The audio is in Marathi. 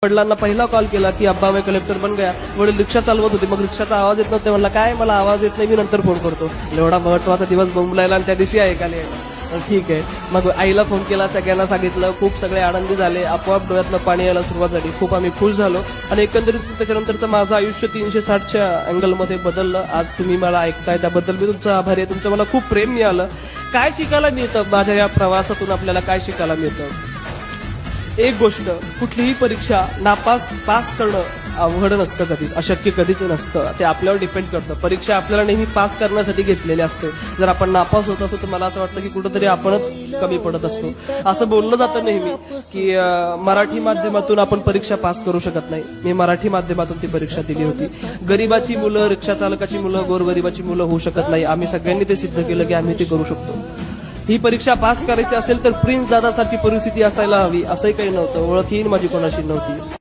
वडिलांना पहिला कॉल केला की अब्बा मैं कलेक्टर बन गया. वडील रिक्षा चालवत होते, मग रिक्षाचा आवाज येत नव्हता. म्हणला काय मला आवाज येत नाही, मी नंतर फोन करतो. एवढा महत्वाचा दिवस बोंबलायला आणि त्या दिवशी ऐकायला यायला. ठीक आहे. मग आईला फोन केला, सगळ्यांना सांगितलं. खूप सगळे आनंदी झाले. आपोआप डोळ्यातनं पाणी यायला सुरुवात झाली. खूप आम्ही खुश झालो आणि एकंदरीत त्याच्यानंतरचं माझं आयुष्य 360च्या अँगलमध्ये बदललं. आज तुम्ही मला ऐकताय त्याबद्दल मी तुमचा आभारी आहे. तुमचं मला खूप प्रेम मिळालं. काय शिकायला मिळतं माझ्या या प्रवासातून, आपल्याला काय शिकायला मिळतं? एक गोष्ट, कुठलीही परीक्षा पास करणं अवघड नसतं, कधीच अशक्य कधीच नसतं. ते आपल्यावर डिपेंड करतं. परीक्षा आपल्याला नेहमी पास करण्यासाठी घेतलेली असते. जर आपण नापास होत असतो तर मला असं वाटतं की कुठेतरी आपणच कमी पडत असतो. असं बोललं जातं नेहमी की मराठी माध्यमातून आपण परीक्षा पास करू शकत नाही. मी मराठी माध्यमातून ती परीक्षा दिली होती. गरिबाची मुलं, रिक्षा चालकाची मुलं, गोरगरिबाची मुलं होऊ शकत नाही. आम्ही सगळ्यांनी ते सिद्ध केलं की आम्ही ते करू शकतो. ही परीक्षा पास करायची असेल तर प्रिन्स दादासारखी परिस्थिती असायला हवी, असंही काही नव्हतं. ओळखही माझी कोणाशी नव्हती.